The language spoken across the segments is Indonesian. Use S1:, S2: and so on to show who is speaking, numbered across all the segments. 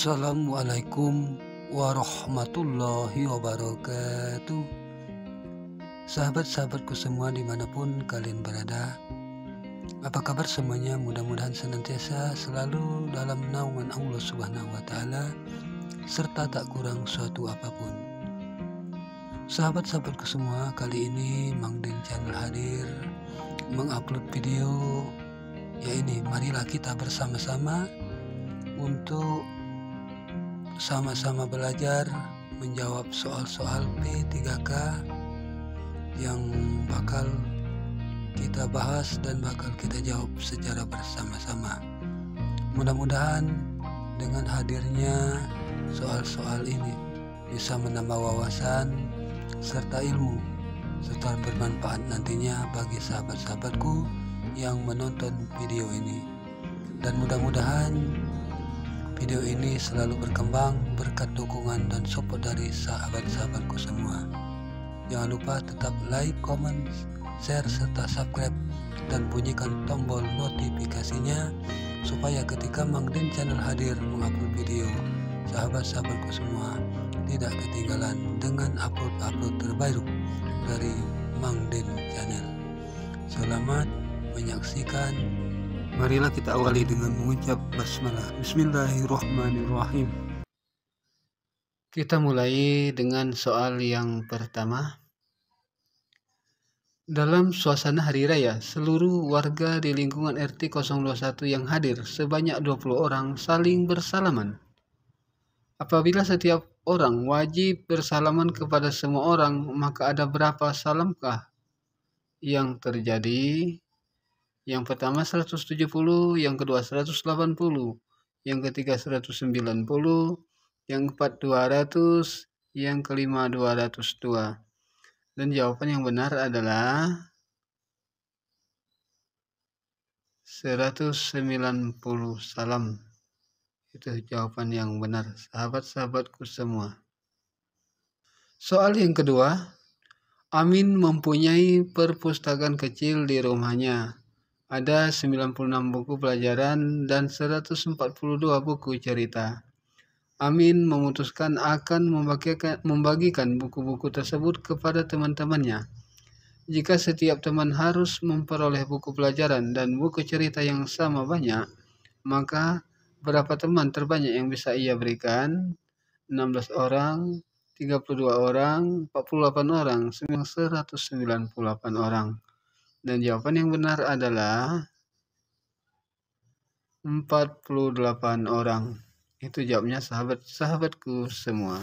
S1: Assalamualaikum warahmatullahi wabarakatuh. Sahabat-sahabatku semua dimanapun kalian berada, apa kabar semuanya? Mudah-mudahan senantiasa selalu dalam naungan Allah Subhanahu wa Ta'ala, serta tak kurang suatu apapun. Sahabat-sahabatku semua, kali ini Mang Den Channel hadir mengupload video. Ya ini, marilah kita bersama-sama untuk sama-sama belajar menjawab soal-soal P3K yang bakal kita bahas dan bakal kita jawab secara bersama-sama. Mudah-mudahan dengan hadirnya soal-soal ini bisa menambah wawasan serta ilmu serta bermanfaat nantinya bagi sahabat-sahabatku yang menonton video ini. Dan mudah-mudahan video ini selalu berkembang berkat dukungan dan support dari sahabat-sahabatku semua. Jangan lupa tetap like, comment, share, serta subscribe dan bunyikan tombol notifikasinya supaya ketika Mang Den Channel hadir mengupload video, sahabat-sahabatku semua tidak ketinggalan dengan upload-upload terbaru dari Mang Den Channel. Selamat menyaksikan. Marilah kita awali dengan mengucap basmalah. Bismillahirrahmanirrahim. Kita mulai dengan soal yang pertama. Dalam suasana hari raya, seluruh warga di lingkungan RT 021 yang hadir sebanyak 20 orang saling bersalaman. Apabila setiap orang wajib bersalaman kepada semua orang, maka ada berapa salamkah yang terjadi? Yang pertama 170, yang kedua 180, yang ketiga 190, yang keempat 200, yang kelima 202. Dan jawaban yang benar adalah 190 salam. Itu jawaban yang benar, sahabat-sahabatku semua. Soal yang kedua, Amin mempunyai perpustakaan kecil di rumahnya. Ada 96 buku pelajaran dan 142 buku cerita. Amin memutuskan akan membagikan buku-buku tersebut kepada teman-temannya. Jika setiap teman harus memperoleh buku pelajaran dan buku cerita yang sama banyak, maka berapa teman terbanyak yang bisa ia berikan? 16 orang, 32 orang, 48 orang, 198 orang. Dan jawaban yang benar adalah 48 orang. Itu jawabnya sahabat-sahabatku semua.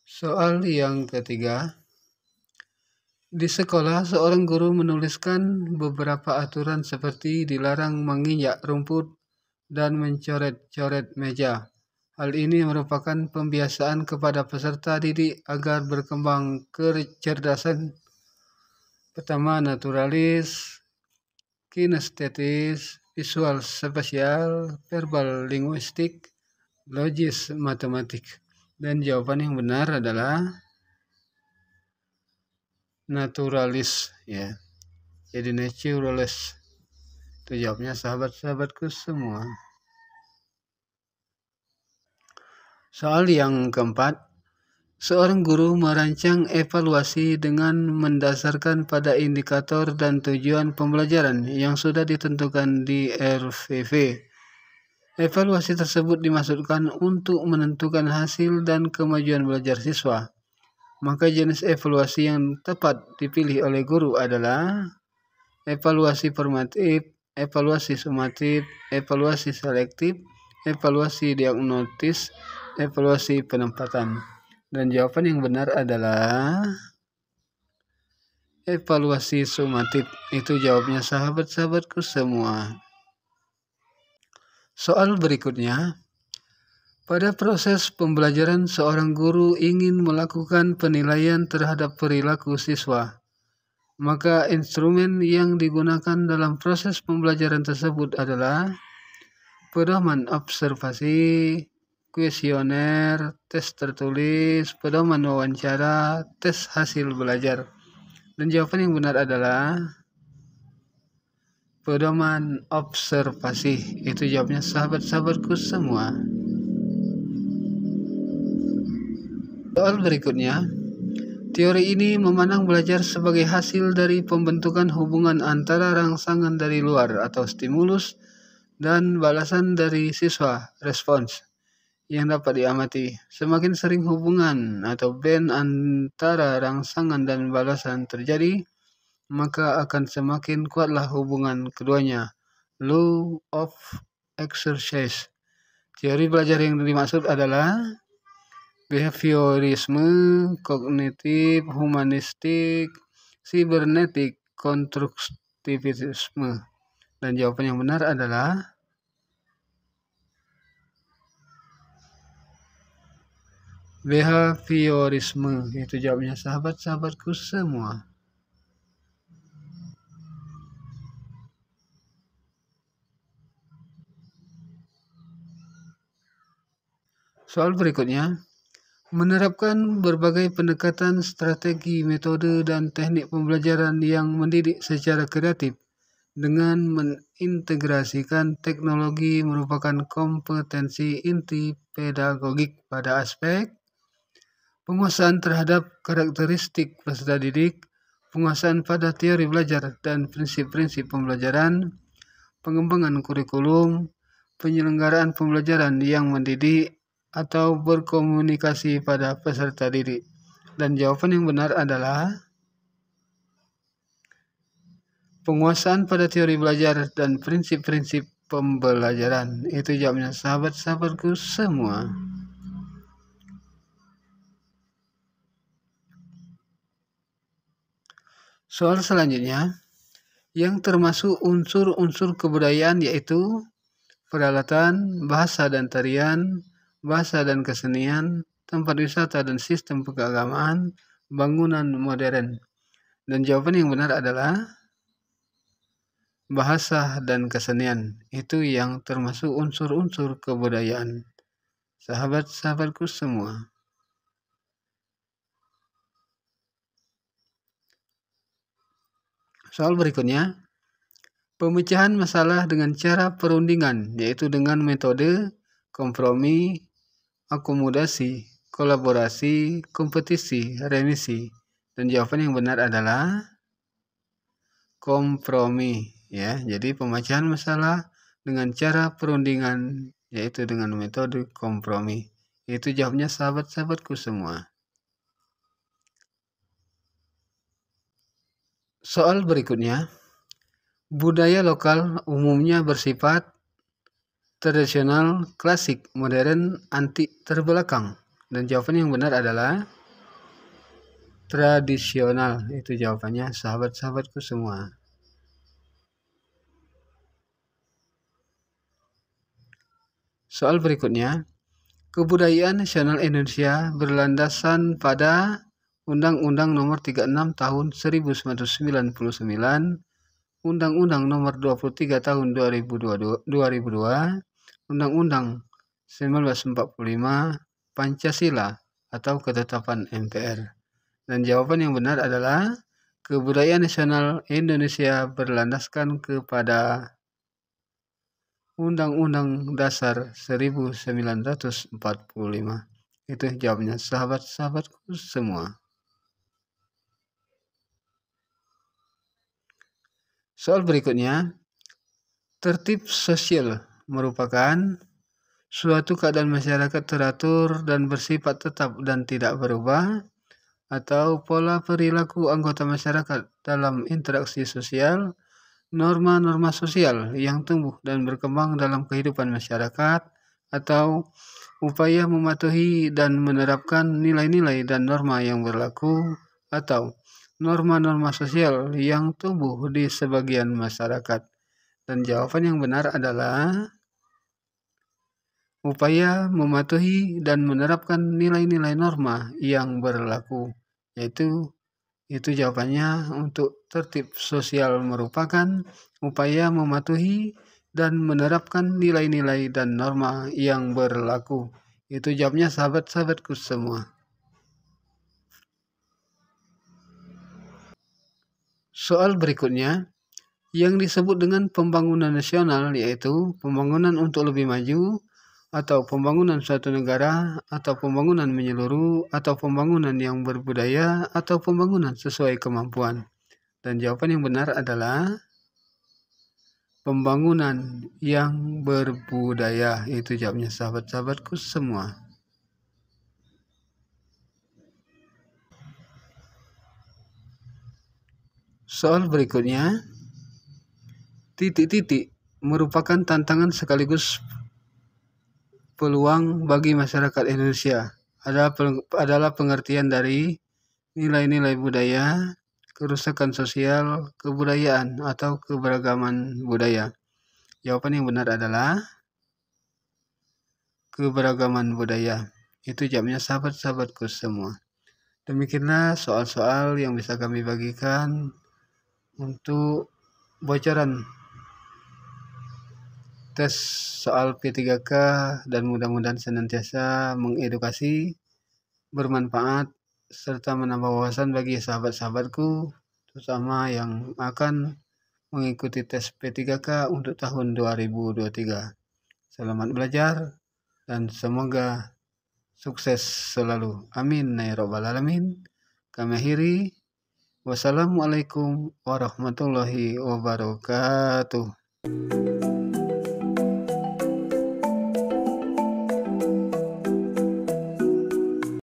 S1: Soal yang ketiga. Di sekolah, seorang guru menuliskan beberapa aturan seperti dilarang menginjak rumput dan mencoret-coret meja. Hal ini merupakan pembiasaan kepada peserta didik agar berkembang kecerdasan. Pertama, naturalis, kinestetis, visual spasial, verbal linguistik, logis matematik. Dan jawaban yang benar adalah naturalis, ya. Jadi naturalis. Itu jawabnya sahabat-sahabatku semua. Soal yang keempat. Seorang guru merancang evaluasi dengan mendasarkan pada indikator dan tujuan pembelajaran yang sudah ditentukan di RVV. Evaluasi tersebut dimaksudkan untuk menentukan hasil dan kemajuan belajar siswa. Maka jenis evaluasi yang tepat dipilih oleh guru adalah evaluasi formatif, evaluasi sumatif, evaluasi selektif, evaluasi diagnosis, evaluasi penempatan. Dan jawaban yang benar adalah evaluasi sumatif. Itu jawabnya sahabat-sahabatku semua. Soal berikutnya. Pada proses pembelajaran, seorang guru ingin melakukan penilaian terhadap perilaku siswa. Maka instrumen yang digunakan dalam proses pembelajaran tersebut adalah pedoman observasi, kuesioner, tes tertulis, pedoman wawancara, tes hasil belajar. Dan jawaban yang benar adalah pedoman observasi. Itu jawabnya sahabat-sahabatku semua. Soal berikutnya, teori ini memandang belajar sebagai hasil dari pembentukan hubungan antara rangsangan dari luar atau stimulus dan balasan dari siswa, respons, yang dapat diamati. Semakin sering hubungan atau band antara rangsangan dan balasan terjadi, maka akan semakin kuatlah hubungan keduanya. Law of exercise. Teori belajar yang dimaksud adalah behaviorisme, kognitif, humanistik, sibernetik, konstruktivisme. Dan jawaban yang benar adalah behaviorisme. Itu jawabnya sahabat-sahabatku semua. Soal berikutnya, menerapkan berbagai pendekatan, strategi, metode, dan teknik pembelajaran yang mendidik secara kreatif dengan mengintegrasikan teknologi merupakan kompetensi inti pedagogik pada aspek penguasaan terhadap karakteristik peserta didik, penguasaan pada teori belajar dan prinsip-prinsip pembelajaran, pengembangan kurikulum, penyelenggaraan pembelajaran yang mendidik, atau berkomunikasi pada peserta didik. Dan jawaban yang benar adalah penguasaan pada teori belajar dan prinsip-prinsip pembelajaran. Itu jawabnya sahabat-sahabatku semua. Soal selanjutnya, yang termasuk unsur-unsur kebudayaan yaitu peralatan, bahasa dan tarian, bahasa dan kesenian, tempat wisata dan sistem keagamaan, bangunan modern. Dan jawaban yang benar adalah bahasa dan kesenian. Itu yang termasuk unsur-unsur kebudayaan. Sahabat-sahabatku semua. Soal berikutnya, pemecahan masalah dengan cara perundingan, yaitu dengan metode kompromi, akomodasi, kolaborasi, kompetisi, remisi. Dan jawaban yang benar adalah kompromi. Ya, jadi pemecahan masalah dengan cara perundingan, yaitu dengan metode kompromi. Itu jawabnya sahabat-sahabatku semua. Soal berikutnya, budaya lokal umumnya bersifat tradisional, klasik, modern, anti, terbelakang. Dan jawaban yang benar adalah tradisional. Itu jawabannya sahabat-sahabatku semua. Soal berikutnya, kebudayaan nasional Indonesia berlandasan pada Undang-Undang Nomor 36 Tahun 1999, Undang-Undang Nomor 23 Tahun 2002, Undang-Undang 1945, Pancasila atau ketetapan MPR. Dan jawaban yang benar adalah kebudayaan nasional Indonesia berlandaskan kepada Undang-Undang Dasar 1945. Itu jawabnya sahabat-sahabatku semua. Soal berikutnya, tertib sosial merupakan suatu keadaan masyarakat teratur dan bersifat tetap dan tidak berubah, atau pola perilaku anggota masyarakat dalam interaksi sosial, norma-norma sosial yang tumbuh dan berkembang dalam kehidupan masyarakat, atau upaya mematuhi dan menerapkan nilai-nilai dan norma yang berlaku, atau norma-norma sosial yang tumbuh di sebagian masyarakat. Dan jawaban yang benar adalah upaya mematuhi dan menerapkan nilai-nilai norma yang berlaku, yaitu itu jawabannya untuk tertib sosial merupakan upaya mematuhi dan menerapkan nilai-nilai dan norma yang berlaku. Itu jawabnya sahabat-sahabatku semua. Soal berikutnya, yang disebut dengan pembangunan nasional, yaitu pembangunan untuk lebih maju, atau pembangunan suatu negara, atau pembangunan menyeluruh, atau pembangunan yang berbudaya, atau pembangunan sesuai kemampuan. Dan jawaban yang benar adalah pembangunan yang berbudaya. Itu jawabnya sahabat-sahabatku semua. Soal berikutnya, titik-titik merupakan tantangan sekaligus peluang bagi masyarakat Indonesia. Adalah pengertian dari nilai-nilai budaya, kerusakan sosial, kebudayaan, atau keberagaman budaya. Jawaban yang benar adalah keberagaman budaya. Itu jawabnya sahabat-sahabatku semua. Demikianlah soal-soal yang bisa kami bagikan untuk bocoran tes soal P3K, dan mudah-mudahan senantiasa mengedukasi, bermanfaat, serta menambah wawasan bagi sahabat-sahabatku, terutama yang akan mengikuti tes P3K untuk tahun 2023. Selamat belajar dan semoga sukses selalu. Amin ya rabbal alamin. Kami akhiri. Wassalamualaikum warahmatullahi wabarakatuh.